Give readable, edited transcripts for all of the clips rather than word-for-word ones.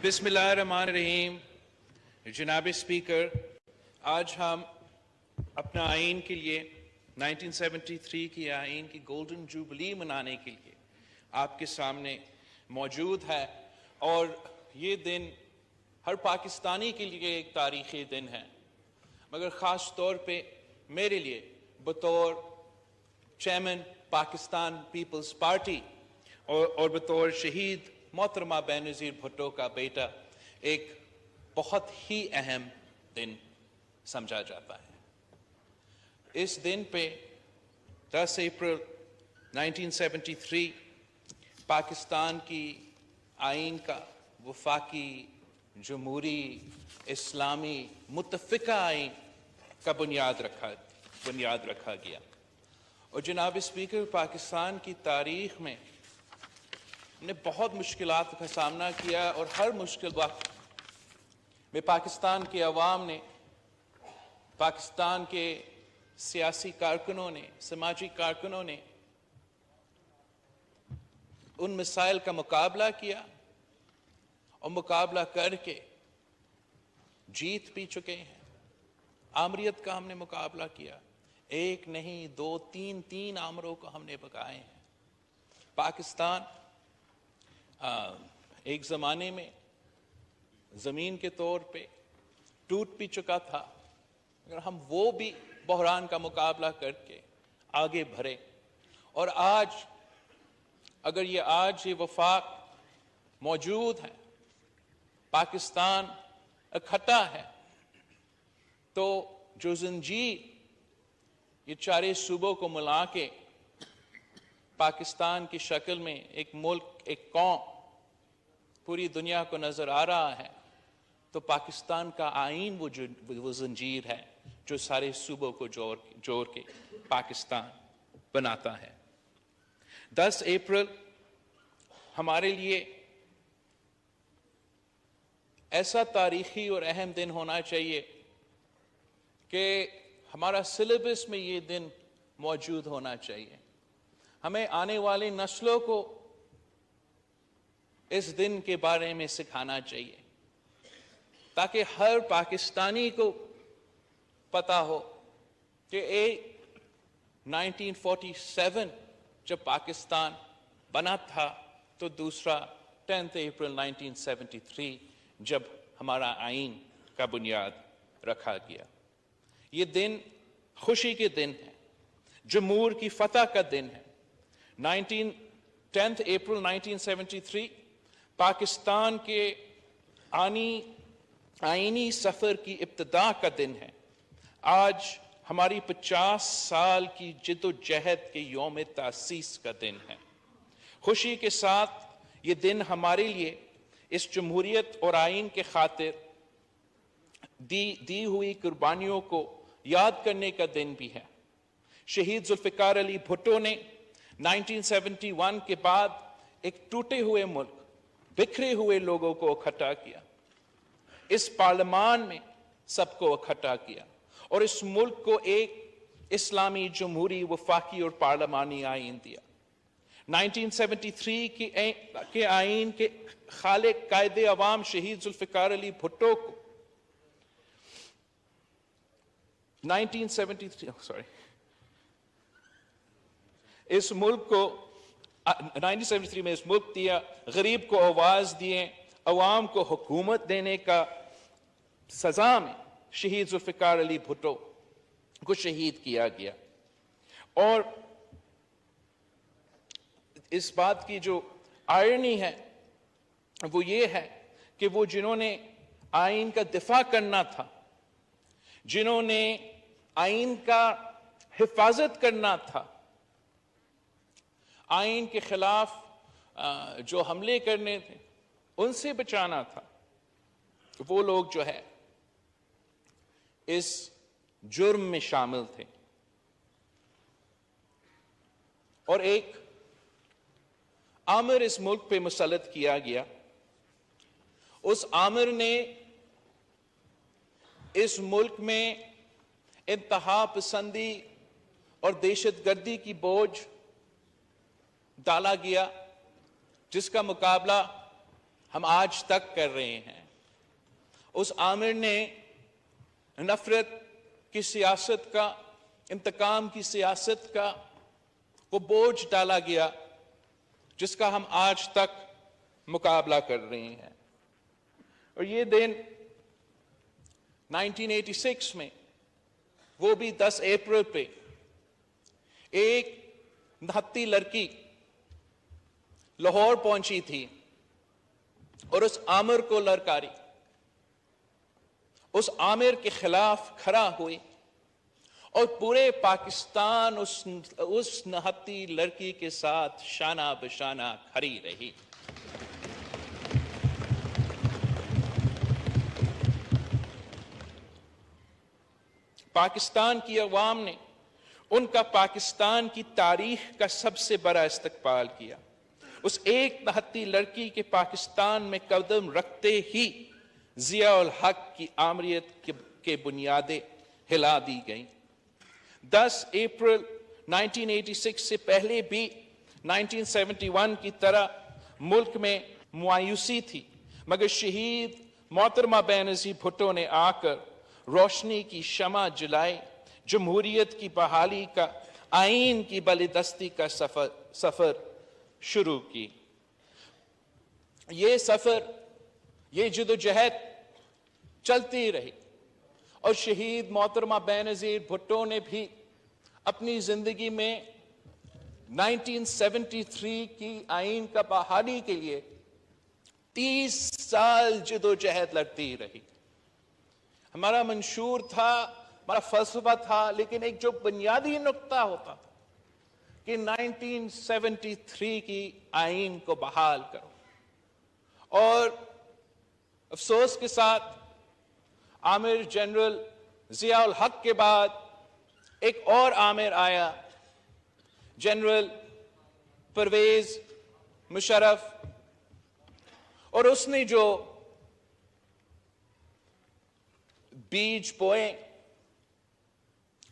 بسم اللہ الرحمن الرحیم۔ جناب اسپیکر، آج ہم اپنا آئین کے لیے 1973 کی آئین کی گولڈن جوبلی منانے کے لیے آپ کے سامنے موجود ہے، اور یہ دن ہر پاکستانی کے لیے ایک تاریخی دن ہے، مگر خاص طور پہ میرے لیے بطور چیئرمین پاکستان پیپلز پارٹی اور بطور شہید محترمہ بینظیر بھٹو کا بیٹا ایک بہت ہی اہم دن سمجھا جاتا ہے۔ اس دن پہ 10 اپریل 1973 پاکستان کی آئین کا وفاقی جمہوری اسلامی متفقہ آئین کا بنیاد رکھا گیا، اور جناب اسپیکر، پاکستان کی تاریخ میں ہم نے بہت مشکلات کا سامنا کیا، اور ہر مشکل وقت میں پاکستان کے عوام نے، پاکستان کے سیاسی کارکنوں نے، سماجی کارکنوں نے ان مسائل کا مقابلہ کیا، اور مقابلہ کر کے جیت بھی چکے ہیں۔ آمریت کا ہم نے مقابلہ کیا، ایک نہیں دو تین آمروں کو ہم نے بگائے ہیں۔ پاکستان ایک زمانے میں زمین کے طور پہ ٹوٹ بھی چکا تھا، مگر ہم وہ بھی بحران کا مقابلہ کر کے آگے بڑھے، اور آج اگر یہ وفاق موجود ہے، پاکستان اکٹھا ہے، تو جو زنجیر یہ چارے صوبوں کو ملا کے پاکستان کی شکل میں ایک ملک، ایک قوم پوری دنیا کو نظر آ رہا ہے، تو پاکستان کا آئین وہ زنجیر ہے جو سارے صوبوں کو جوڑ کے پاکستان بناتا ہے۔ 10 اپریل ہمارے لیے ایسا تاریخی اور اہم دن ہونا چاہیے کہ ہمارا سلیبس میں یہ دن موجود ہونا چاہیے۔ ہمیں آنے والی نسلوں کو اس دن کے بارے میں سکھانا چاہیے، تاکہ ہر پاکستانی کو پتا ہو کہ 1947 جب پاکستان بنا تھا، تو دوسرا 10 اپریل 1973 جب ہمارا آئین کا بنیاد رکھا گیا۔ یہ دن خوشی کے دن ہے، جمہور کی فتح کا دن ہے۔ 10 اپریل 1973 پاکستان کے آئینی سفر کی ابتدا کا دن ہے۔ آج ہماری 50 سال کی جد و جہد کے یوم تاسیس کا دن ہے۔ خوشی کے ساتھ یہ دن ہمارے لیے اس جمہوریت اور آئین کے خاطر دی ہوئی قربانیوں کو یاد کرنے کا دن بھی ہے۔ شہید ذوالفقار علی بھٹو نے 1971 کے بعد ایک ٹوٹے ہوئے ملک، بکھرے ہوئے لوگوں کو اکٹھا کیا، اس پارلیمان میں سب کو اکٹھا کیا، اور اس ملک کو ایک اسلامی جمہوری وفاقی اور پارلیمانی آئین دیا۔ 1973 کے آئین کے خالق قائد عوام شہید ذوالفقار علی بھٹو کو 1973 میں اس ملک دیا، غریب کو آواز دیے، عوام کو حکومت دینے کا سزا میں شہید ذوالفقار علی بھٹو کو شہید کیا گیا۔ اور اس بات کی جو آئرنی ہے وہ یہ ہے کہ وہ جنہوں نے آئین کا دفاع کرنا تھا، جنہوں نے آئین کا حفاظت کرنا تھا، آئین کے خلاف جو حملے کرنے تھے ان سے بچانا تھا، وہ لوگ جو ہے اس جرم میں شامل تھے۔ اور ایک آمر اس ملک پہ مسلط کیا گیا، اس آمر نے اس ملک میں انتہا پسندی اور دہشت گردی کی بوجھ ڈالا گیا، جس کا مقابلہ ہم آج تک کر رہے ہیں. اس آمر نے نفرت کی سیاست کا، انتقام کی سیاست کا وہ بوجھ ڈالا گیا جس کا ہم آج تک مقابلہ کر رہے ہیں. اور یہ دن 1986 میں، وہ بھی 10 اپریل پہ، ایک نہتی لڑکی لاہور پہنچی تھی اور اس آمر کو للکاری، اس آمر کے خلاف کھڑا ہوئی اور پورے پاکستان اس نہتی لڑکی کے ساتھ شانہ بشانہ کھڑی رہی. پاکستان کی عوام نے ان کا پاکستان کی تاریخ کا سب سے بڑا استقبال کیا. اس ایک نہتی لڑکی کے پاکستان میں قدم رکھتے ہی ضیاء الحق کی آمریت کے بنیادیں ہلا دی گئیں. 10 اپریل 1986 سے پہلے بھی 1971 کی طرح ملک میں مایوسی تھی، مگر شہید محترمہ بینظیر بھٹو نے آ کر روشنی کی شمع جلائی، جمہوریت کی بحالی کا، آئین کی بالادستی کا سفر شروع کی. یہ سفر، یہ جدوجہد چلتی رہی اور شہید محترمہ بینظیر بھٹو نے بھی اپنی زندگی میں 1973 کی آئین کا بحالی کے لیے 30 سال جدوجہد لڑتی رہی. ہمارا منشور تھا، ہمارا فلسفہ تھا، لیکن ایک جو بنیادی نقطہ ہوتا تھا کہ 1973 کی آئین کو بحال کرو. اور افسوس کے ساتھ آمر جنرل ضیاء الحق کے بعد ایک اور آمر آیا، جنرل پرویز مشرف، اور اس نے جو بیج بوئے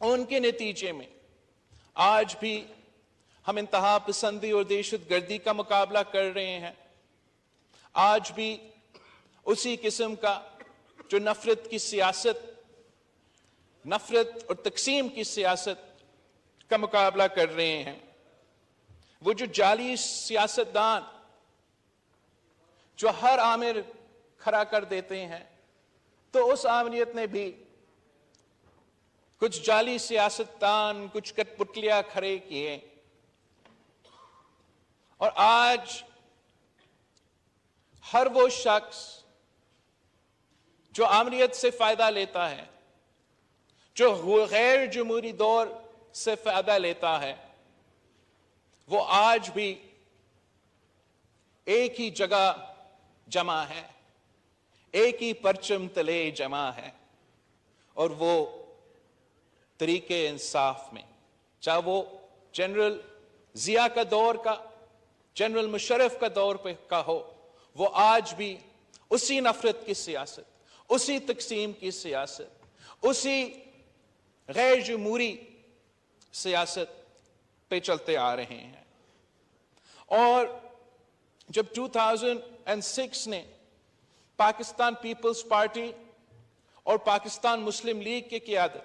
ان کے نتیجے میں آج بھی ہم انتہا پسندی اور دہشت گردی کا مقابلہ کر رہے ہیں. آج بھی اسی قسم کا جو نفرت کی سیاست، نفرت اور تقسیم کی سیاست کا مقابلہ کر رہے ہیں. وہ جو جعلی سیاستدان جو ہر آمر کھڑا کر دیتے ہیں، تو اس آمریت نے بھی کچھ جعلی سیاستدان، کچھ کٹ پتلیاں کھڑے کیے. اور آج ہر وہ شخص جو آمریت سے فائدہ لیتا ہے، جو غیر جمہوری دور سے فائدہ لیتا ہے، وہ آج بھی ایک ہی جگہ جمع ہے، ایک ہی پرچم تلے جمع ہے، اور وہ طریق انصاف میں، چاہے وہ جنرل ضیاء کا دور کا، جنرل مشرف کا دور پہ کا ہو، وہ آج بھی اسی نفرت کی سیاست، اسی تقسیم کی سیاست، اسی غیر جمہوری سیاست پہ چلتے آ رہے ہیں. اور جب 2006 نے پاکستان پیپلز پارٹی اور پاکستان مسلم لیگ کی قیادت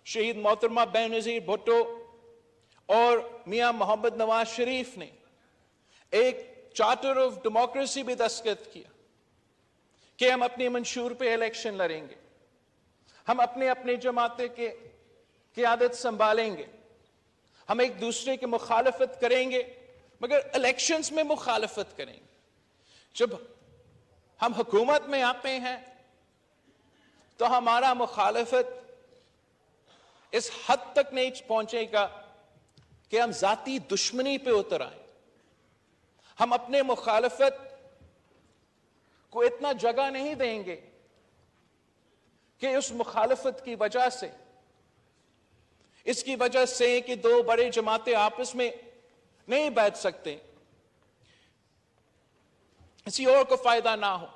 شہید محترمہ بینظیر بھٹو اور میاں محمد نواز شریف نے ایک چارٹر آف ڈیموکریسی بھی دستخط کیا کہ ہم اپنے منشور پہ الیکشن لڑیں گے، ہم اپنے جماعتیں کے قیادت سنبھالیں گے، ہم ایک دوسرے کی مخالفت کریں گے، مگر الیکشنز میں مخالفت کریں گے. جب ہم حکومت میں آتے ہیں تو ہمارا مخالفت اس حد تک نہیں پہنچے گا کہ ہم ذاتی دشمنی پہ اتر آئیں. ہم اپنے مخالفت کو اتنا جگہ نہیں دیں گے کہ اس مخالفت کی وجہ سے، اس کی وجہ سے کہ دو بڑے جماعتیں آپس میں نہیں بیٹھ سکتے، کسی اور کو فائدہ نہ ہو.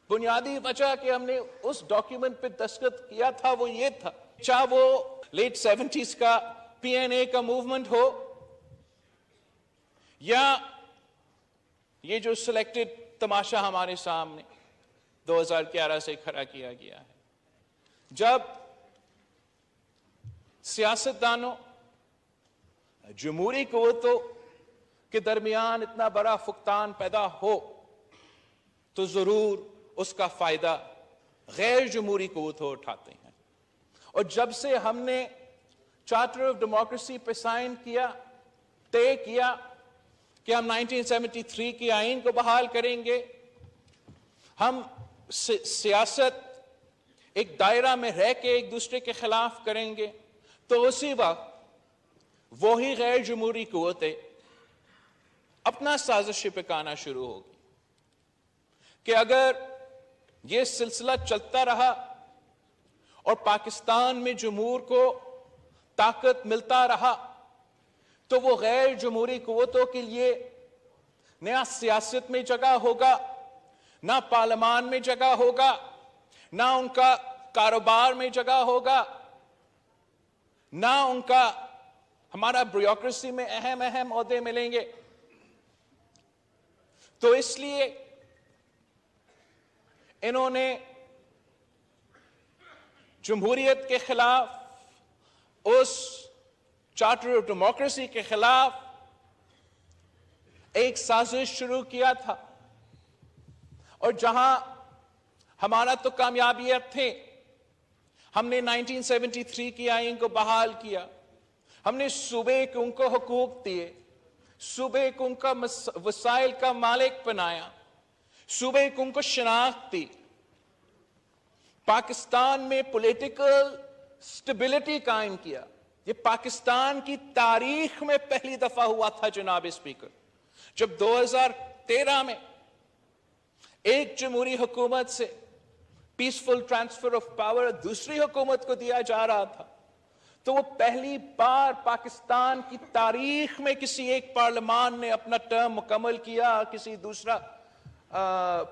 بنیادی وجہ کہ ہم نے اس ڈاکیومنٹ پہ دستخط کیا تھا وہ یہ تھا، چاہے وہ لیٹ 70s کا PNA کا موومنٹ ہو یا یہ جو سلیکٹڈ تماشا ہمارے سامنے 2011 سے کھڑا کیا گیا ہے، جب سیاستدانوں جمہوری قوتوں کے درمیان اتنا بڑا فقدان پیدا ہو تو ضرور اس کا فائدہ غیر جمہوری قوتوں اٹھاتے ہیں۔ اور جب سے ہم نے چارٹر آف ڈیموکریسی پہ سائن کیا، طے کیا کہ ہم 1973 کی آئین کو بحال کریں گے، ہم سیاست ایک دائرہ میں رہ کے ایک دوسرے کے خلاف کریں گے، تو اسی وقت وہی غیر جمہوری قوتیں اپنا سازشیں پکانا شروع ہوگی کہ اگر یہ سلسلہ چلتا رہا اور پاکستان میں جمہور کو طاقت ملتا رہا تو وہ غیر جمہوری قوتوں کے لیے نیا سیاست میں جگہ ہوگا، نہ پارلیمان میں جگہ ہوگا، نہ ان کا کاروبار میں جگہ ہوگا، نہ ان کا ہمارا بیوروکریسی میں اہم عہدے ملیں گے۔ تو اس لیے انہوں نے جمہوریت کے خلاف، اس چارٹر آف ڈیموکریسی کے خلاف ایک سازش شروع کیا تھا، اور جہاں ہمارا تو کامیابیت تھے، ہم نے 1973 کی آئین کو بحال کیا، ہم نے صوبے کو ان کو حقوق دیے، صوبے کو ان کا وسائل کا مالک بنایا، صوبے کو ان کو شناخت دی، پاکستان میں پولیٹیکل سٹیبلٹی قائم کیا۔ یہ پاکستان کی تاریخ میں پہلی دفعہ ہوا تھا جناب اسپیکر، جب 2013 میں ایک جمہوری حکومت سے پیسفل ٹرانسفر آف پاور دوسری حکومت کو دیا جا رہا تھا، تو وہ پہلی بار پاکستان کی تاریخ میں کسی ایک پارلیمان نے اپنا ٹرم مکمل کیا، کسی دوسرا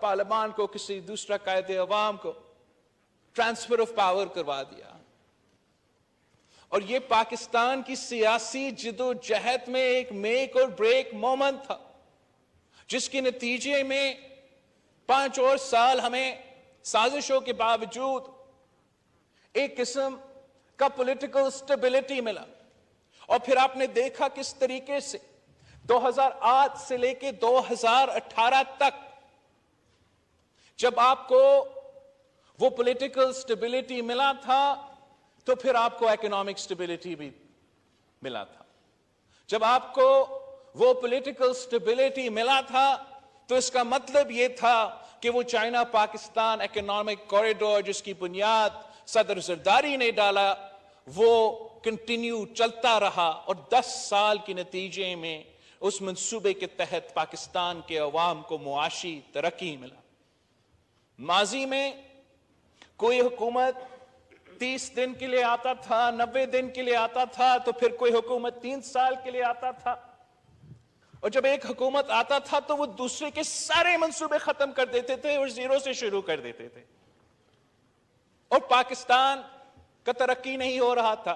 پارلیمان کو، کسی دوسرا قائد عوام کو ٹرانسفر آف پاور کروا دیا۔ اور یہ پاکستان کی سیاسی جدوجہد میں ایک میک اور بریک مومنٹ تھا، جس کے نتیجے میں 5 اور سال ہمیں سازشوں کے باوجود ایک قسم کا پولیٹیکل سٹیبلٹی ملا۔ اور پھر آپ نے دیکھا کس طریقے سے 2008 سے لے کے 2018 تک جب آپ کو وہ پولیٹیکل سٹیبلٹی ملا تھا تو پھر آپ کو اکنامک سٹیبلٹی بھی ملا تھا۔ جب آپ کو وہ پولیٹیکل سٹیبلٹی ملا تھا تو اس کا مطلب یہ تھا کہ وہ چائنا پاکستان اکنامک کوریڈور جس کی بنیاد صدر زرداری نے ڈالا، وہ کنٹینیو چلتا رہا، اور 10 سال کے نتیجے میں اس منصوبے کے تحت پاکستان کے عوام کو معاشی ترقی ملا۔ ماضی میں کوئی حکومت 30 دن کے لیے آتا تھا، 90 دن کے لیے آتا تھا، تو پھر کوئی حکومت 3 سال کے لیے آتا تھا، اور جب ایک حکومت آتا تھا تو وہ دوسرے کے سارے منصوبے ختم کر دیتے تھے اور زیرو سے شروع کر دیتے تھے، اور پاکستان کا ترقی نہیں ہو رہا تھا،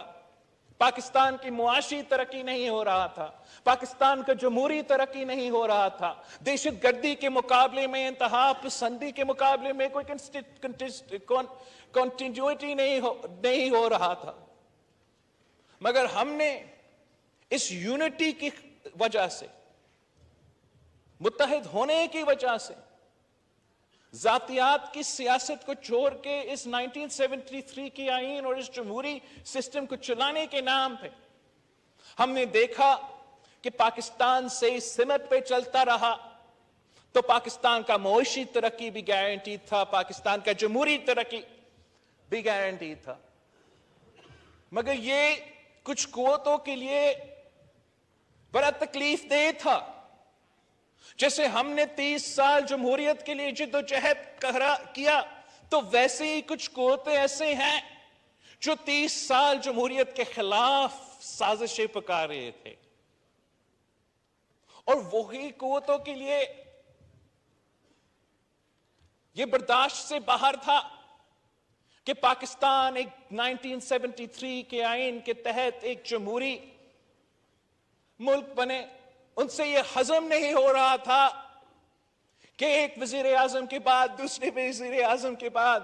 پاکستان کی معاشی ترقی نہیں ہو رہا تھا، پاکستان کا جمہوری ترقی نہیں ہو رہا تھا، دہشت گردی کے مقابلے میں، انتہا پسندی کے مقابلے میں کوئی کنٹینیوٹی نہیں ہو رہا تھا۔ مگر ہم نے اس یونٹی کی وجہ سے، متحد ہونے کی وجہ سے، ذاتیات کی سیاست کو چھوڑ کے اس 1973 کی آئین اور اس جمہوری سسٹم کو چلانے کے نام پہ ہم نے دیکھا کہ پاکستان سے اس سمت پہ چلتا رہا تو پاکستان کا معاشی ترقی بھی گارنٹی تھا، پاکستان کا جمہوری ترقی بھی گارنٹی تھا۔ مگر یہ کچھ قوتوں کے لیے بڑا تکلیف دہ تھا۔ جیسے ہم نے 30 سال جمہوریت کے لیے جدوجہد کیا، تو ویسے ہی کچھ قوتیں ایسے ہیں جو 30 سال جمہوریت کے خلاف سازشیں پکار رہے تھے، اور وہی قوتوں کے لیے یہ برداشت سے باہر تھا کہ پاکستان ایک 1973 کے آئین کے تحت ایک جمہوری ملک بنے۔ ان سے یہ ہضم نہیں ہو رہا تھا کہ ایک وزیر اعظم کے بعد دوسرے وزیر اعظم کے بعد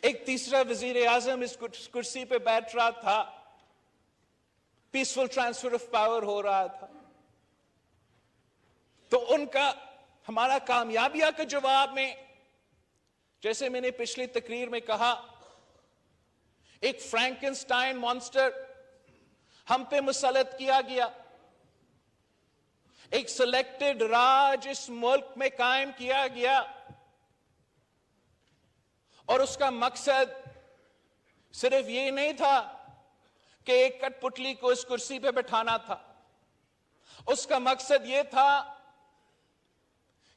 ایک تیسرا وزیر اعظم اس کرسی پہ بیٹھ رہا تھا، پیسفل ٹرانسفر آف پاور ہو رہا تھا. تو ان کا ہمارا کامیابیہ کے جواب میں، جیسے میں نے پچھلی تقریر میں کہا، ایک فرینکنسٹائن مانسٹر ہم پہ مسلط کیا گیا، ایک سلیکٹڈ راج اس ملک میں قائم کیا گیا، اور اس کا مقصد صرف یہ نہیں تھا کہ ایک کٹ پتلی کو اس کرسی پہ بٹھانا تھا. اس کا مقصد یہ تھا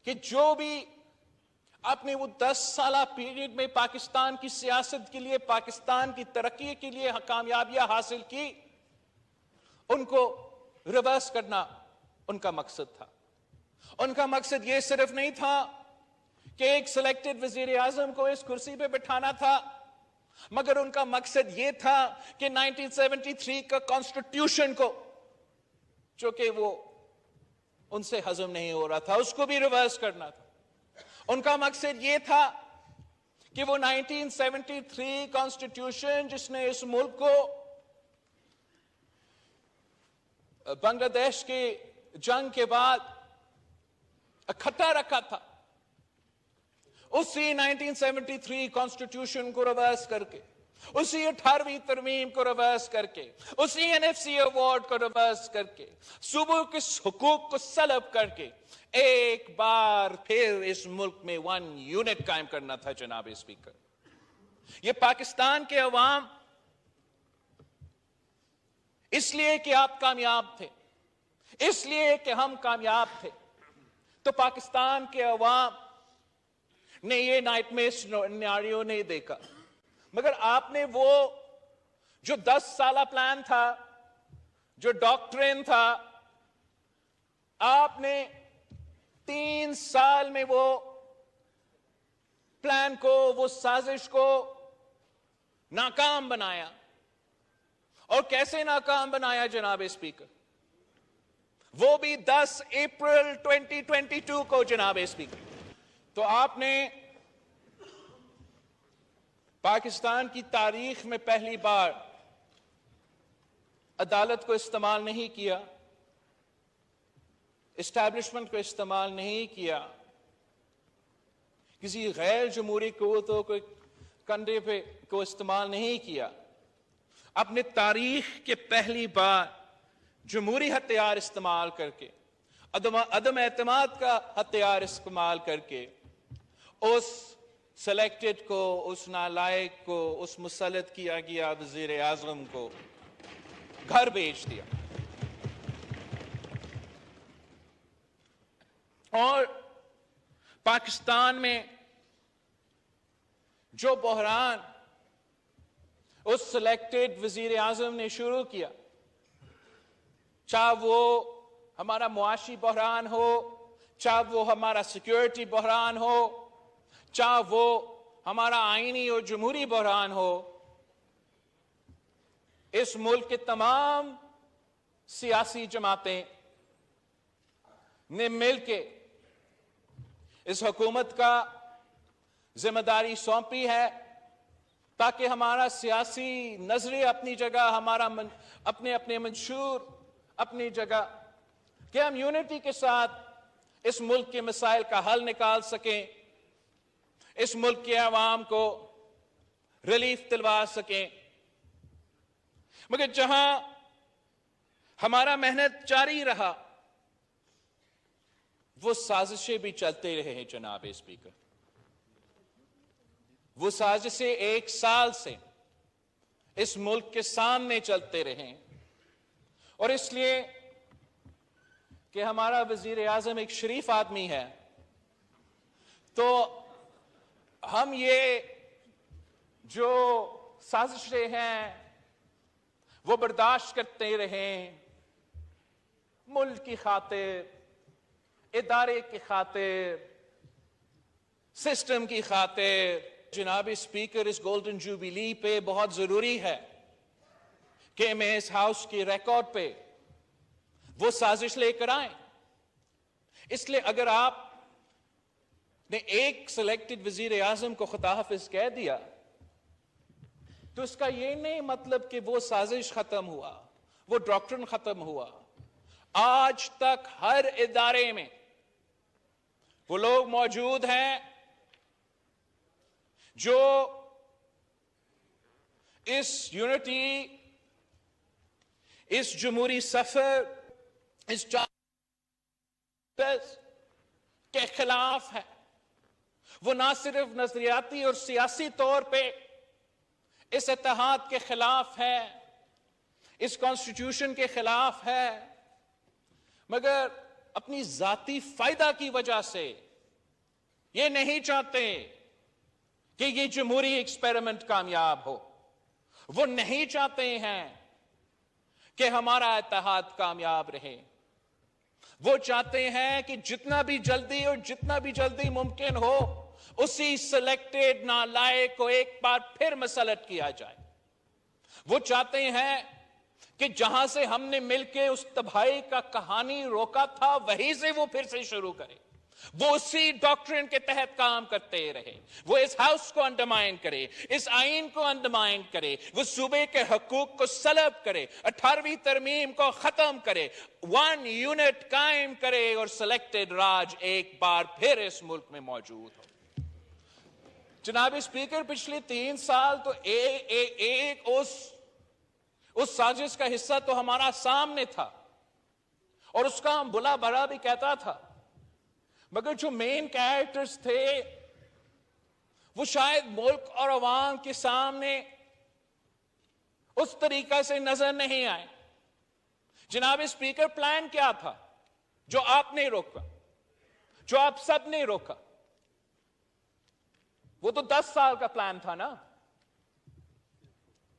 کہ جو بھی آپ نے وہ 10 سالہ پیریڈ میں پاکستان کی سیاست کے لیے، پاکستان کی ترقی کے لیے کامیابیاں حاصل کی، ان کو ریورس کرنا ان کا مقصد تھا. ان کا مقصد یہ صرف نہیں تھا کہ ایک سلیکٹڈ وزیر اعظم کو اس کرسی پہ بٹھانا تھا، مگر ان کا مقصد یہ تھا کہ 1973 کا کانسٹیٹیوشن کو، جو کہ وہ ان سے ہضم نہیں ہو رہا تھا، اس کو بھی ریورس کرنا تھا. ان کا مقصد یہ تھا کہ وہ 1973 کانسٹیٹیوشن جس نے اس ملک کو بنگلہ دیش کے جنگ کے بعد اکٹھا رکھا تھا، اسی 1973 کانسٹیٹیوشن کو ریورس کر کے، اسی 18ویں ترمیم کو ریورس کر کے، اسی NFC ایوارڈ کو ریورس کر کے، صوبوں کے حقوق کو سلب کر کے ایک بار پھر اس ملک میں 1 یونٹ قائم کرنا تھا. جناب اسپیکر، یہ پاکستان کے عوام اس لیے کہ آپ کامیاب تھے، اس لیے کہ ہم کامیاب تھے، تو پاکستان کے عوام نے یہ نائٹ میئر سیناریو نہیں دیکھا. مگر آپ نے وہ جو 10 سالہ پلان تھا، جو ڈاکٹرین تھا، آپ نے 3 سال میں وہ پلان کو، وہ سازش کو ناکام بنایا. اور کیسے ناکام بنایا جناب اسپیکر؟ وہ بھی 10 اپریل 2022 کو جناب اسپیکر. تو آپ نے پاکستان کی تاریخ میں پہلی بار عدالت کو استعمال نہیں کیا، اسٹیبلشمنٹ کو استعمال نہیں کیا، کسی غیر جمہوری قوتوں کو کندھے پہ کو استعمال نہیں کیا. اپنے تاریخ کے پہلی بار جمہوری ہتھیار استعمال کر کے، عدم اعتماد کا ہتھیار استعمال کر کے، اس سلیکٹڈ کو، اس نالائق کو، اس مسلط کیا گیا وزیر اعظم کو گھر بھیج دیا. اور پاکستان میں جو بحران اس سلیکٹڈ وزیر اعظم نے شروع کیا، چاہے وہ ہمارا معاشی بحران ہو، چاہے وہ ہمارا سیکیورٹی بحران ہو، چاہے وہ ہمارا آئینی اور جمہوری بحران ہو، اس ملک کے تمام سیاسی جماعتیں نے مل کے اس حکومت کا ذمہ داری سونپی ہے تاکہ ہمارا سیاسی نظریہ اپنی جگہ، ہمارا اپنے منشور اپنی جگہ، کہ ہم یونٹی کے ساتھ اس ملک کے مسائل کا حل نکال سکیں، اس ملک کے عوام کو ریلیف دلوا سکیں. مگر جہاں ہمارا محنت جاری رہا، وہ سازشیں بھی چلتے رہے ہیں جناب اسپیکر. وہ سازشیں 1 سال سے اس ملک کے سامنے چلتے رہے، اور اس لیے کہ ہمارا وزیر اعظم ایک شریف آدمی ہے، تو ہم یہ جو سازشیں ہیں وہ برداشت کرتے رہیں، ملک کی خاطر، ادارے کی خاطر، سسٹم کی خاطر. جناب اسپیکر، اس گولڈن جوبلی پہ بہت ضروری ہے کہ میں اس ہاؤس کی ریکارڈ پہ وہ سازش لے کر آئیں. اس لیے اگر آپ نے ایک سلیکٹڈ وزیر اعظم کو خدا حافظ کہہ دیا تو اس کا یہ نہیں مطلب کہ وہ سازش ختم ہوا، وہ ڈاکٹرن ختم ہوا۔ آج تک ہر ادارے میں وہ لوگ موجود ہیں جو اس یونٹی، اس جمہوری سفر، اس کے خلاف ہے۔ وہ نہ صرف نظریاتی اور سیاسی طور پہ اس اتحاد کے خلاف ہے، اس کانسٹیٹیوشن کے خلاف ہے، مگر اپنی ذاتی فائدہ کی وجہ سے یہ نہیں چاہتے کہ یہ جمہوری ایکسپیریمنٹ کامیاب ہو۔ وہ نہیں چاہتے ہیں کہ ہمارا اتحاد کامیاب رہے۔ وہ چاہتے ہیں کہ جتنا بھی جلدی ممکن ہو اسی سلیکٹڈ نالائق کو ایک بار پھر مسلط کیا جائے۔ وہ چاہتے ہیں کہ جہاں سے ہم نے مل کے اس تباہی کا کہانی روکا تھا وہیں سے وہ پھر سے شروع کرے، وہ اسی ڈاکٹرن کے تحت کام کرتے رہے، وہ اس ہاؤس کو انڈرمائن کرے، اس آئین کو انڈرمائن کرے، وہ صوبے کے حقوق کو سلب کرے، 18ویں ترمیم کو ختم کرے، 1 یونٹ قائم کرے اور سلیکٹڈ راج ایک بار پھر اس ملک میں موجود ہو۔ جناب اسپیکر، پچھلے 3 سال تو ایک اس سازش کا حصہ تو ہمارا سامنے تھا اور اس کا ہم بلا بھلا بھی کہتا تھا، مگر جو مین کیریکٹرز تھے وہ شاید ملک اور عوام کے سامنے اس طریقہ سے نظر نہیں آئے۔ جناب اسپیکر، پلان کیا تھا جو آپ نے روکا، جو آپ سب نے روکا؟ وہ تو 10 سال کا پلان تھا نا،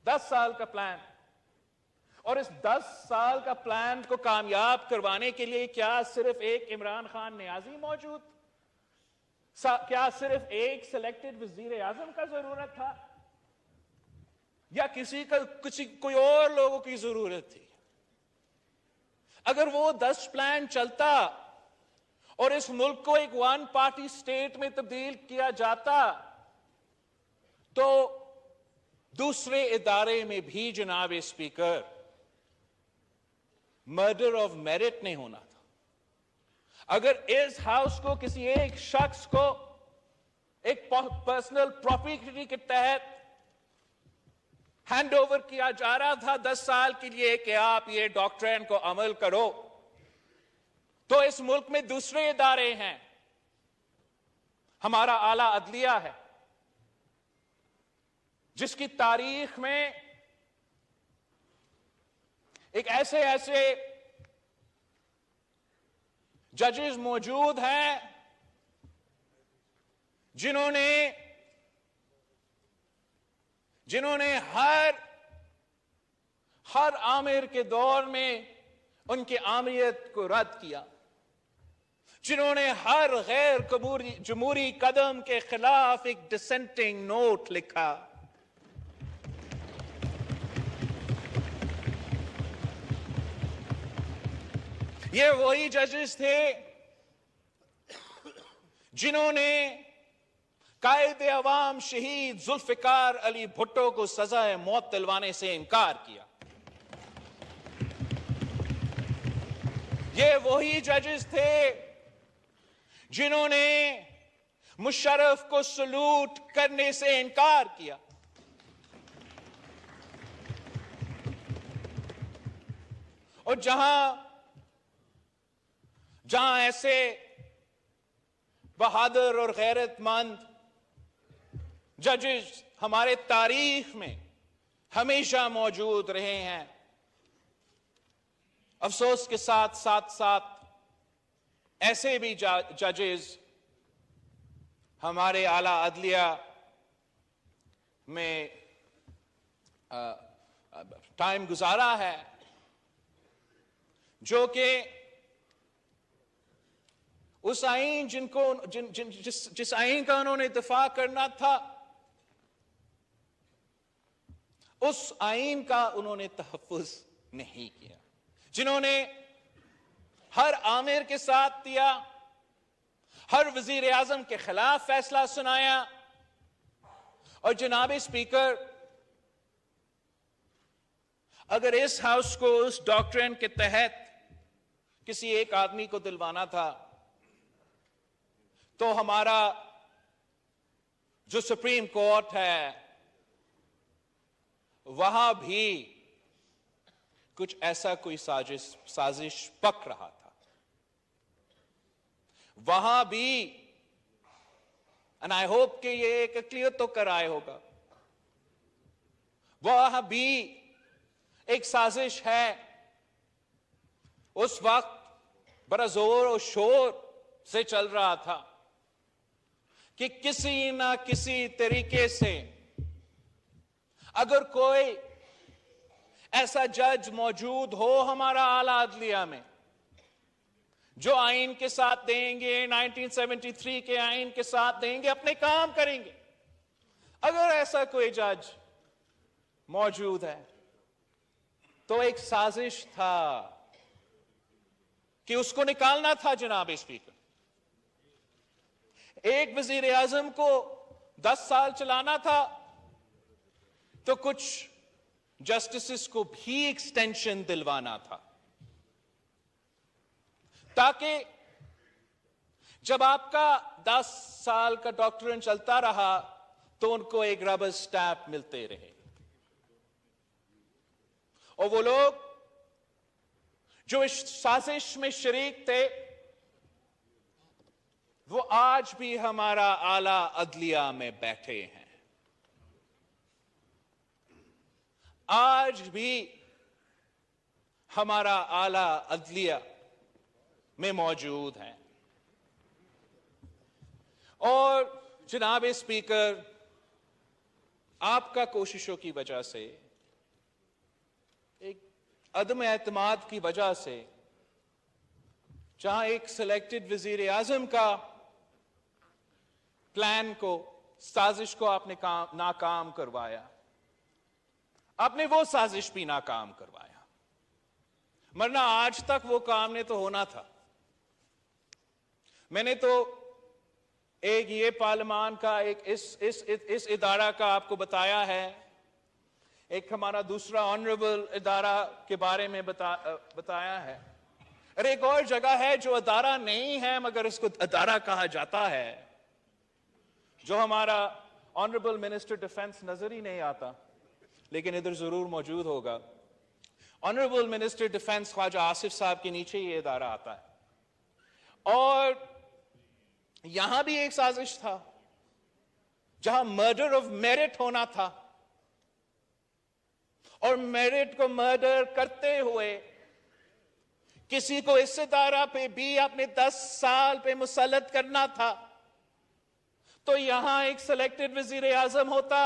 10 سال کا پلان۔ اور اس 10 سال کا پلان کو کامیاب کروانے کے لیے کیا صرف ایک عمران خان نیازی موجود؟ کیا صرف ایک سلیکٹڈ وزیر اعظم کا ضرورت تھا یا کوئی اور لوگوں کی ضرورت تھی؟ اگر وہ 10 پلان چلتا اور اس ملک کو ایک 1 پارٹی سٹیٹ میں تبدیل کیا جاتا تو دوسرے ادارے میں بھی جناب اسپیکر مرڈر آف میرٹ نہیں ہونا تھا۔ اگر اس ہاؤس کو کسی ایک شخص کو ایک پرسنل پراپرٹی کے تحت ہینڈ اوور کیا جا رہا تھا 10 سال کے لیے کہ آپ یہ ڈاکٹرین کو عمل کرو، تو اس ملک میں دوسرے ادارے ہیں، ہمارا اعلیٰ عدلیہ ہے جس کی تاریخ میں ایک ایسے ججز موجود ہیں جنہوں نے ہر آمر کے دور میں ان کی آمریت کو رد کیا، جنہوں نے ہر غیر جمہوری قدم کے خلاف ایک ڈسینٹنگ نوٹ لکھا۔ یہ وہی ججز تھے جنہوں نے قائد عوام شہید ذوالفقار علی بھٹو کو سزائے موت دلوانے سے انکار کیا۔ یہ وہی ججز تھے جنہوں نے مشرف کو سلوٹ کرنے سے انکار کیا۔ اور جہاں ایسے بہادر اور غیرت مند ججز ہمارے تاریخ میں ہمیشہ موجود رہے ہیں، افسوس کے ساتھ ایسے بھی ججز ہمارے اعلیٰ عدلیہ میں ٹائم گزارا ہے جو کہ اس آئین جس آئین کا انہوں نے دفاع کرنا تھا اس آئین کا انہوں نے تحفظ نہیں کیا، جنہوں نے ہر آمر کے ساتھ دیا، ہر وزیر اعظم کے خلاف فیصلہ سنایا. اور جناب اسپیکر، اگر اس ہاؤس کو اس ڈاکٹرن کے تحت کسی ایک آدمی کو دلوانا تھا تو ہمارا جو سپریم کورٹ ہے وہاں بھی کچھ ایسا کوئی سازش پک رہا تھا. وہاں بھی and I hope کہ یہ ایک کلیئر تو کرائے ہوگا، وہاں بھی ایک سازش ہے. اس وقت بڑا زور و شور سے چل رہا تھا کہ کسی نہ کسی طریقے سے اگر کوئی ایسا جج موجود ہو ہمارا اعلیٰ عدلیہ میں جو آئین کے ساتھ دیں گے، 1973 کے آئین کے ساتھ دیں گے، اپنے کام کریں گے. اگر ایسا کوئی جج موجود ہے تو ایک سازش تھا کہ اس کو نکالنا تھا. جناب اسپیکر، ایک وزیر اعظم کو 10 سال چلانا تھا تو کچھ جسٹسز کو بھی ایکسٹینشن دلوانا تھا تاکہ جب آپ کا 10 سال کا ڈاکٹرن چلتا رہا تو ان کو ایک ربر سٹیمپ ملتے رہے. اور وہ لوگ جو اس سازش میں شریک تھے وہ آج بھی ہمارا اعلیٰ عدلیہ میں بیٹھے ہیں، آج بھی ہمارا اعلیٰ عدلیہ میں موجود ہیں. اور جناب اسپیکر، آپ کا کوششوں کی وجہ سے، ایک عدم اعتماد کی وجہ سے، جہاں ایک سلیکٹڈ وزیر اعظم کا پلان کو، سازش کو آپ نے ناکام کروایا، آپ نے وہ سازش بھی ناکام کروایا، ورنہ آج تک وہ کام نے تو ہونا تھا. میں نے تو ایک یہ پارلیمان کا ایک اس ادارہ کا آپ کو بتایا ہے، ایک ہمارا دوسرا آنریبل ادارہ کے بارے میں بتایا ہے، اور ایک اور جگہ ہے جو ادارہ نہیں ہے مگر اس کو ادارہ کہا جاتا ہے، جو ہمارا آنریبل منسٹر ڈیفنس نظر ہی نہیں آتا لیکن ادھر ضرور موجود ہوگا. آنریبل منسٹر ڈیفنس خواجہ آصف صاحب کے نیچے یہ ادارہ آتا ہے. اور یہاں بھی ایک سازش تھا جہاں مرڈر آف میرٹ ہونا تھا، اور میرٹ کو مرڈر کرتے ہوئے کسی کو اس ادارہ پہ بھی اپنے 10 سال پہ مسلط کرنا تھا. تو یہاں ایک سلیکٹڈ وزیر اعظم ہوتا،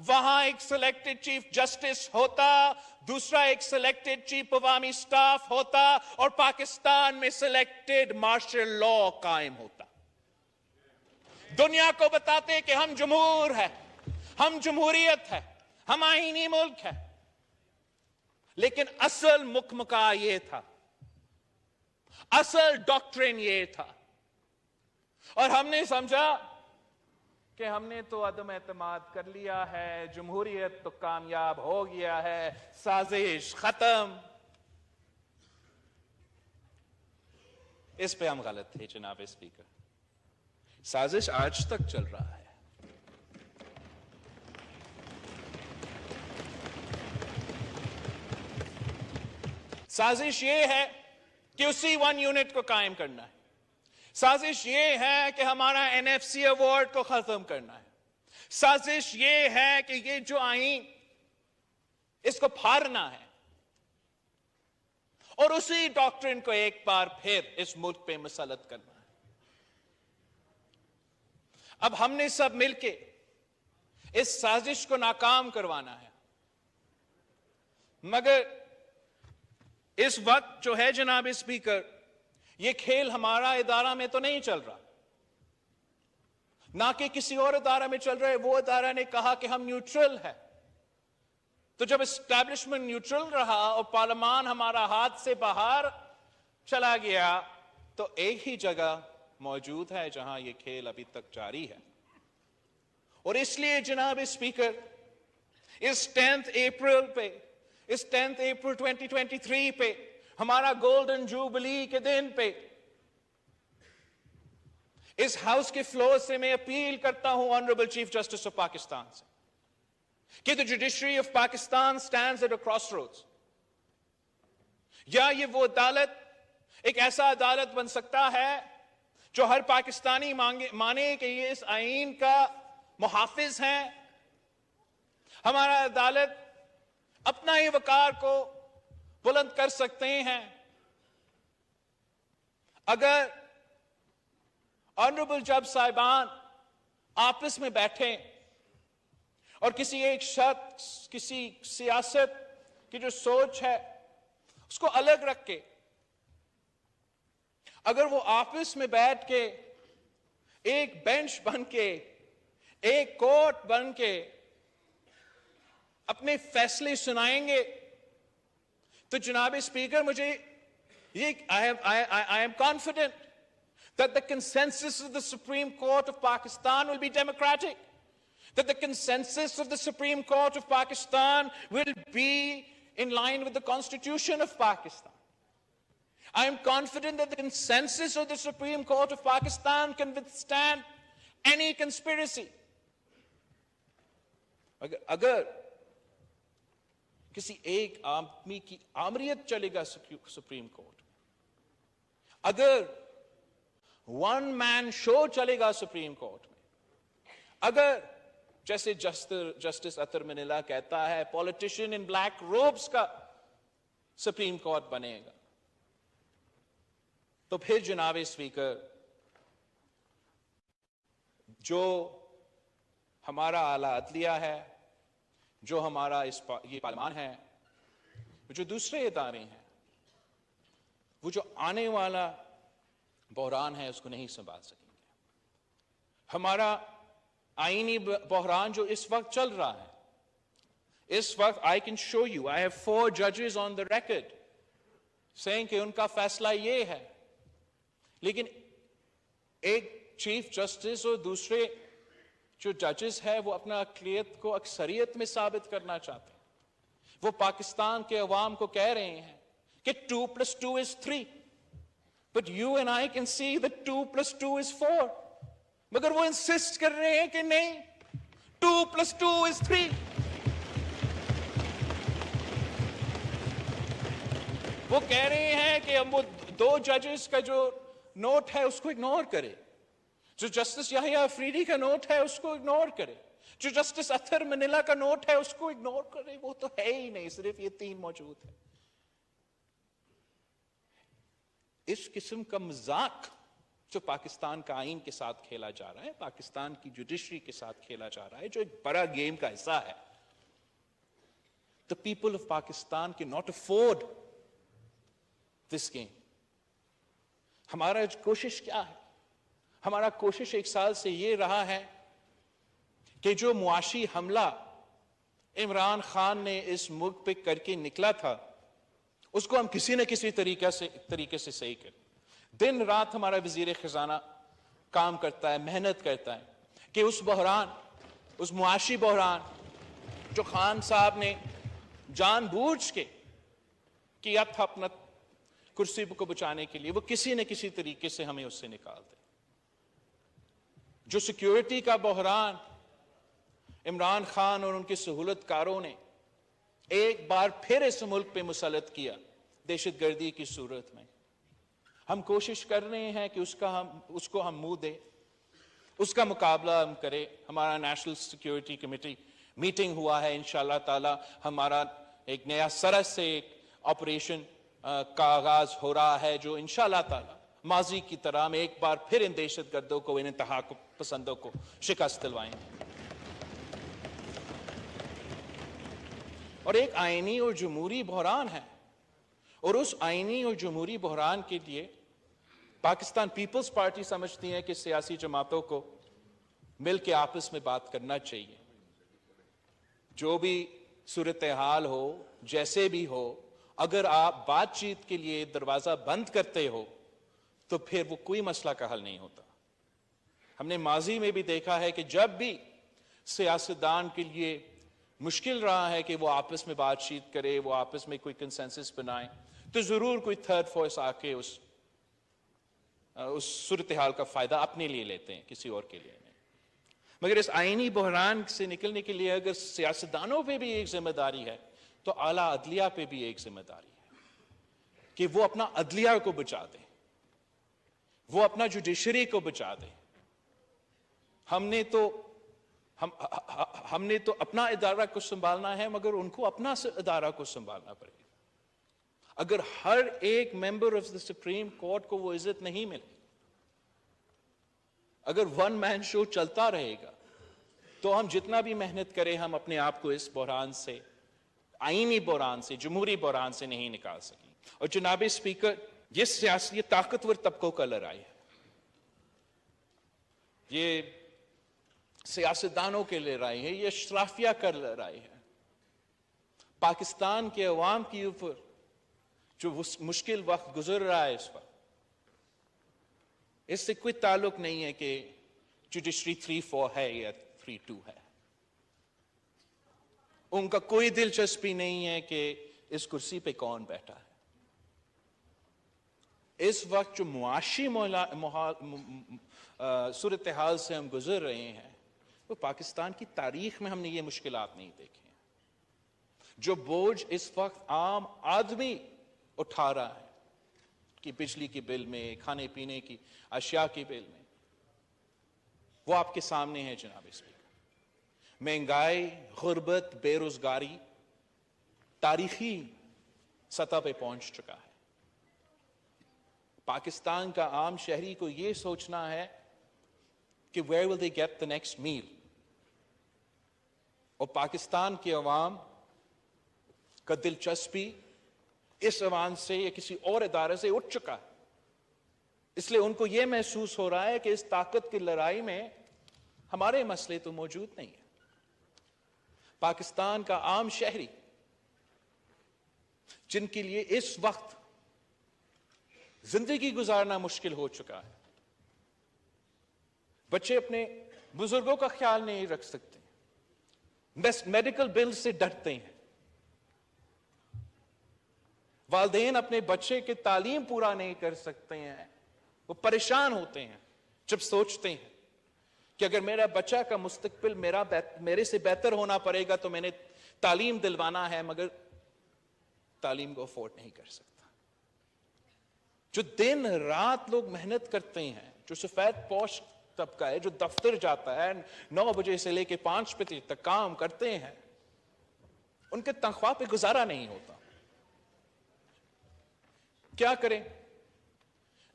وہاں ایک سلیکٹڈ چیف جسٹس ہوتا، دوسرا ایک سلیکٹڈ چیف عوامی سٹاف ہوتا، اور پاکستان میں سلیکٹڈ مارشل لا قائم ہوتا. دنیا کو بتاتے کہ ہم جمہور ہیں، ہم جمہوریت ہے، ہم آئینی ملک ہے. لیکن اصل مکمکا یہ تھا، اصل ڈاکٹرن یہ تھا، اور ہم نے سمجھا کہ ہم نے تو عدم اعتماد کر لیا ہے، جمہوریت تو کامیاب ہو گیا ہے، سازش ختم. اس پہ ہم غلط تھے جناب اسپیکر. سازش آج تک چل رہا ہے. سازش یہ ہے کہ اسی 1 یونٹ کو قائم کرنا ہے. سازش یہ ہے کہ ہمارا NFC ایوارڈ کو ختم کرنا ہے. سازش یہ ہے کہ یہ جو آئین اس کو پھاڑنا ہے اور اسی ڈاکٹرن کو ایک بار پھر اس ملک پہ مسلط کرنا ہے. اب ہم نے سب مل کے اس سازش کو ناکام کروانا ہے، مگر اس وقت جو ہے جناب اسپیکر، یہ کھیل ہمارا ادارہ میں تو نہیں چل رہا، نہ کہ کسی اور ادارہ میں چل رہا ہے. وہ ادارہ نے کہا کہ ہم نیوٹرل ہے. تو جب اسٹیبلشمنٹ نیوٹرل رہا اور پارلیمان ہمارا ہاتھ سے باہر چلا گیا تو ایک ہی جگہ موجود ہے جہاں یہ کھیل ابھی تک جاری ہے. اور اس لیے جناب اسپیکر اس 10 اپریل پہ، اس 10 اپریل 2023 پہ، ہمارا گولڈن جوبلی کے دن پہ اس ہاؤس کے فلور سے میں اپیل کرتا ہوں honourable chief justice of Pakistan سے کہ the judiciary of Pakistan stands at a crossroads. یا یہ وہ عدالت ایک ایسا عدالت بن سکتا ہے جو ہر پاکستانی مانے کہ یہ اس آئین کا محافظ ہیں. ہمارا عدالت اپنا ہی وقار کو بلند کر سکتے ہیں اگر آنریبل جج صاحبان آپس میں بیٹھیں اور کسی ایک شخص، کسی سیاست کی جو سوچ ہے اس کو الگ رکھ کے اگر وہ آپس میں بیٹھ کے ایک بینچ بن کے، ایک کورٹ بن کے اپنے فیصلے سنائیں گے تو جناب اسپیکر مجھے I am confident that the consensus of the Supreme Court of Pakistan will be democratic, that the consensus of the Supreme Court of Pakistan will be in line with the Constitution of Pakistan. I am confident that the consensus of the Supreme Court of Pakistan can withstand any conspiracy. اگر کسی ایک آدمی کی آمریت چلے گا supreme court, اگر one مین شو چلے گا supreme court میں، اگر جیسے جسٹس اطہر منیلا کہتا ہے پولیٹیشین ان بلیک روبس کا سپریم کورٹ بنے گا، تو پھر جناب اسپیکر جو ہمارا اعلیٰ عدلیہ ہے، جو ہمارا یہ پارلیمان ہے، جو دوسرے ادارے ہیں، وہ جو آنے والا بحران ہے اس کو نہیں سنبھال سکیں گے. ہمارا آئینی بحران جو اس وقت چل رہا ہے، اس وقت I can show you, I have 4 judges on the record saying کہ ان کا فیصلہ یہ ہے، لیکن ایک چیف جسٹس اور دوسرے جو ججز ہے وہ اپنا اقلیت کو اکثریت میں ثابت کرنا چاہتے ہیں. وہ پاکستان کے عوام کو کہہ رہے ہیں کہ 2+2 is 3. But you and I can see that 2+2 is 4. مگر وہ انسسٹ کر رہے ہیں کہ نہیں، 2+2 is 3. وہ کہہ رہے ہیں کہ ہم وہ 2 ججز کا جو نوٹ ہے اس کو اگنور کرے، جو جسٹس یحییٰ افریدی کا نوٹ ہے اس کو اگنور کرے، جو جسٹس اطہر منیلا کا نوٹ ہے اس کو اگنور کرے. وہ تو ہے ہی نہیں، صرف یہ 3 موجود ہے. اس قسم کا مذاق جو پاکستان کا آئین کے ساتھ کھیلا جا رہا ہے، پاکستان کی جوڈیشری کے ساتھ کھیلا جا رہا ہے، جو ایک بڑا گیم کا حصہ ہے. The people of Pakistan cannot afford this game. ہمارا کوشش کیا ہے؟ ہمارا کوشش 1 سال سے یہ رہا ہے کہ جو معاشی حملہ عمران خان نے اس ملک پہ کر کے نکلا تھا اس کو ہم کسی نہ کسی طریقے سے صحیح کریں. دن رات ہمارا وزیر خزانہ کام کرتا ہے، محنت کرتا ہے کہ اس بحران، اس معاشی بحران جو خان صاحب نے جان بوجھ کے کیا تھا اپنا کرسی کو بچانے کے لیے، وہ کسی نہ کسی طریقے سے ہمیں اس سے نکال دے. جو سیکیورٹی کا بحران عمران خان اور ان کے سہولت کاروں نے ایک بار پھر اس ملک پہ مسلط کیا دہشت گردی کی صورت میں، ہم کوشش کر رہے ہیں کہ اس کو ہم منہ دے، اس کا مقابلہ ہم کرے. ہمارا نیشنل سیکیورٹی کمیٹی میٹنگ ہوا ہے، انشاءاللہ تعالی ہمارا ایک نیا سرس سے ایک آپریشن کا آغاز ہو رہا ہے جو انشاءاللہ تعالی ماضی کی طرح ہم ایک بار پھر ان دہشت گردوں کو، ان انتہا پسندوں کو شکست دلوائیں گے. اور ایک آئینی اور جمہوری بحران ہے، اور اس آئینی اور جمہوری بحران کے لیے پاکستان پیپلز پارٹی سمجھتی ہے کہ سیاسی جماعتوں کو مل کے آپس میں بات کرنا چاہیے. جو بھی صورتحال ہو، جیسے بھی ہو، اگر آپ بات چیت کے لیے دروازہ بند کرتے ہو تو پھر وہ کوئی مسئلہ کا حل نہیں ہوتا. ہم نے ماضی میں بھی دیکھا ہے کہ جب بھی سیاستدان کے لیے مشکل رہا ہے کہ وہ آپس میں بات چیت کرے, وہ آپس میں کوئی کنسنسس بنائے, تو ضرور کوئی تھرڈ فورس آ کے اس صورتحال کا فائدہ اپنے لیے لیتے ہیں, کسی اور کے لیے نہیں. مگر اس آئینی بحران سے نکلنے کے لیے اگر سیاستدانوں پہ بھی ایک ذمہ داری ہے تو اعلیٰ عدلیہ پہ بھی ایک ذمہ داری ہے کہ وہ اپنا عدلیہ کو بچا دیں, وہ اپنا جوڈیشری کو بچا دیں. ہم نے تو اپنا ادارہ کو سنبھالنا ہے, مگر ان کو اپنا ادارہ کو سنبھالنا پڑے گا. اگر ہر ایک member of the supreme court کو وہ عزت نہیں ملے, اگر ون مین شو چلتا رہے گا, تو ہم جتنا بھی محنت کریں ہم اپنے آپ کو اس بحران سے, آئینی بحران سے, جمہوری بحران سے نہیں نکال سکیں. اور جناب اسپیکر, یہ سیاسی طاقتور طبقوں کا لڑائی ہے, یہ سیاستدانوں کے لڑائی ہے, یہ اشرافیہ کا لڑائی ہے. پاکستان کے عوام کے اوپر جو مشکل وقت گزر رہا ہے اس وقت, اس سے کوئی تعلق نہیں ہے کہ جوڈیشری 3-4 ہے یا 3-2 ہے. ان کا کوئی دلچسپی نہیں ہے کہ اس کرسی پہ کون بیٹھا ہے. اس وقت جو معاشی صورتحال سے ہم گزر رہے ہیں, وہ پاکستان کی تاریخ میں ہم نے یہ مشکلات نہیں دیکھی ہیں. جو بوجھ اس وقت عام آدمی اٹھا رہا ہے کہ بجلی کے بل میں, کھانے پینے کی اشیاء کے بل میں, وہ آپ کے سامنے ہے جناب اسپیکر. مہنگائی, غربت, بے روزگاری تاریخی سطح پہ پہنچ چکا ہے. پاکستان کا عام شہری کو یہ سوچنا ہے کہ where will they get the next meal, اور پاکستان کے عوام کا دلچسپی اس عوام سے یا کسی اور ادارے سے اٹھ چکا ہے. اس لیے ان کو یہ محسوس ہو رہا ہے کہ اس طاقت کی لڑائی میں ہمارے مسئلے تو موجود نہیں ہیں. پاکستان کا عام شہری, جن کے لیے اس وقت زندگی گزارنا مشکل ہو چکا ہے, بچے اپنے بزرگوں کا خیال نہیں رکھ سکتے, میڈیکل بل سے ڈرتے ہیں, والدین اپنے بچے کی تعلیم پورا نہیں کر سکتے ہیں, وہ پریشان ہوتے ہیں جب سوچتے ہیں کہ اگر میرا بچہ کا مستقبل میرے سے بہتر ہونا پڑے گا تو میں نے تعلیم دلوانا ہے, مگر تعلیم کو افورڈ نہیں کر سکتا. جو دن رات لوگ محنت کرتے ہیں, جو سفید پوش طبقہ ہے, جو دفتر جاتا ہے 9 بجے سے لے کے 5 بجے تک کام کرتے ہیں, ان کے تنخواہ پہ گزارا نہیں ہوتا. کیا کریں؟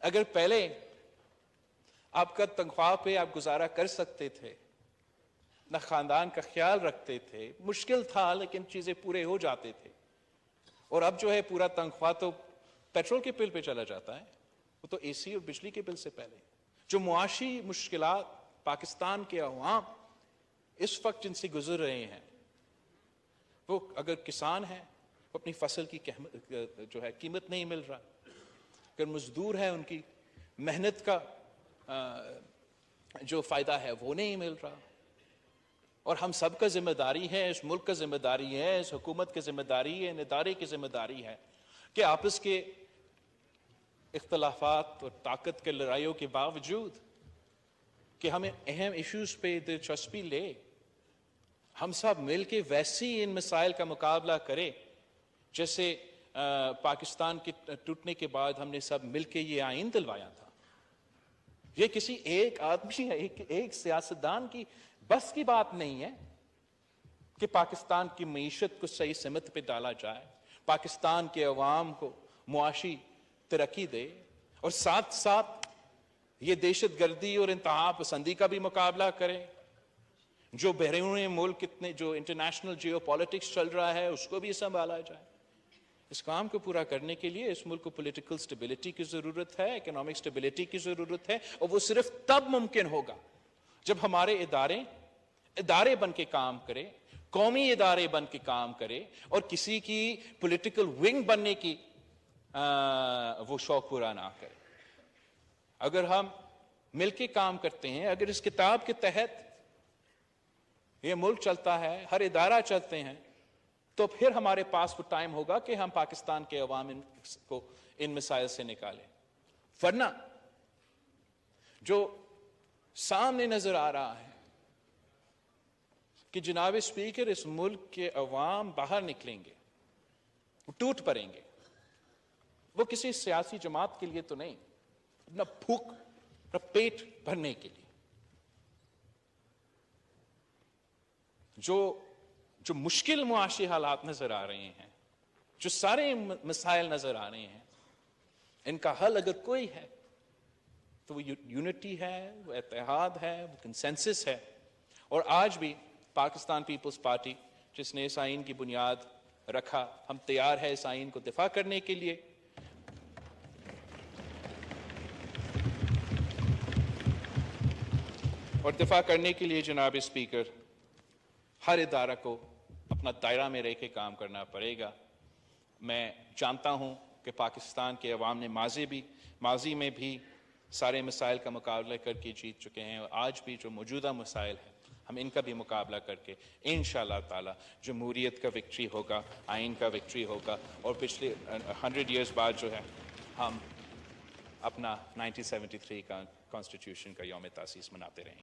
اگر پہلے آپ کا تنخواہ پہ آپ گزارا کر سکتے تھے, اپنا خاندان کا خیال رکھتے تھے, مشکل تھا لیکن چیزیں پورے ہو جاتے تھے, اور اب جو ہے پورا تنخواہ تو پیٹرول کے بل پہ چلا جاتا ہے, وہ تو اے سی اور بجلی کے بل سے پہلے. جو معاشی مشکلات پاکستان کے عوام اس وقت جن سے گزر رہے ہیں, وہ اگر کسان ہیں وہ اپنی فصل کی جو ہے قیمت نہیں مل رہا, اگر مزدور ہے ان کی محنت کا جو فائدہ ہے وہ نہیں مل رہا. اور ہم سب کا ذمہ داری ہے, اس ملک کا ذمہ داری ہے, اس حکومت کی ذمہ داری ہے, ان ادارے کی ذمہ داری ہے کہ آپس کے اختلافات اور طاقت کے لڑائیوں کے باوجود کہ ہمیں اہم ایشوز پہ دلچسپی لے, ہم سب مل کے ویسی ان مسائل کا مقابلہ کریں جیسے پاکستان کے ٹوٹنے کے بعد ہم نے سب مل کے یہ آئین دلوایا تھا. یہ کسی ایک آدمی ایک سیاستدان کی بس کی بات نہیں ہے کہ پاکستان کی معیشت کو صحیح سمت پہ ڈالا جائے, پاکستان کے عوام کو معاشی ترقی دے, اور ساتھ ساتھ یہ دہشت گردی اور انتہا پسندی کا بھی مقابلہ کرے. جو بیرون ملک جو انٹرنیشنل جیو پالیٹکس چل رہا ہے اس کو بھی سنبھالا جائے. اس کام کو پورا کرنے کے لیے اس ملک کو پولیٹیکل سٹیبلٹی کی ضرورت ہے, اکنامک سٹیبلٹی کی ضرورت ہے, اور وہ صرف تب ممکن ہوگا جب ہمارے ادارے بن کے کام کرے, قومی ادارے بن کے کام کرے, اور کسی کی پولیٹیکل ونگ بننے کی وہ شوق پورا نہ کرے. اگر ہم مل کے کام کرتے ہیں, اگر اس کتاب کے تحت یہ ملک چلتا ہے, ہر ادارہ چلتے ہیں, تو پھر ہمارے پاس وہ ٹائم ہوگا کہ ہم پاکستان کے عوام کو ان مسائل سے نکالیں. ورنہ جو سامنے نظر آ رہا ہے کہ جناب اسپیکر اس ملک کے عوام باہر نکلیں گے, وہ ٹوٹ پڑیں گے, وہ کسی سیاسی جماعت کے لیے تو نہیں, اپنا بھوک اپنا پیٹ بھرنے کے لیے. جو مشکل معاشی حالات نظر آ رہے ہیں, جو سارے مسائل نظر آ رہے ہیں, ان کا حل اگر کوئی ہے تو وہ یونٹی ہے, وہ اتحاد ہے, وہ کنسنسس ہے. اور آج بھی پاکستان پیپلز پارٹی جس نے اس آئین کی بنیاد رکھا, ہم تیار ہے اس آئین کو دفاع کرنے کے لیے. اور دفاع کرنے کے لیے جناب اسپیکر ہر ادارہ کو اپنا دائرہ میں رہ کے کام کرنا پڑے گا. میں جانتا ہوں کہ پاکستان کے عوام نے ماضی میں بھی سارے مسائل کا مقابلہ کر کے جیت چکے ہیں, اور آج بھی جو موجودہ مسائل ہیں ہم ان کا بھی مقابلہ کر کے انشاءاللہ تعالی جمہوریت کا وکٹری ہوگا, آئین کا وکٹری ہوگا, اور پچھلے 100 ایئرز بعد جو ہے ہم اپنا 1973 کا کانسٹیٹیوشن کا یوم تاسیس مناتے رہیں.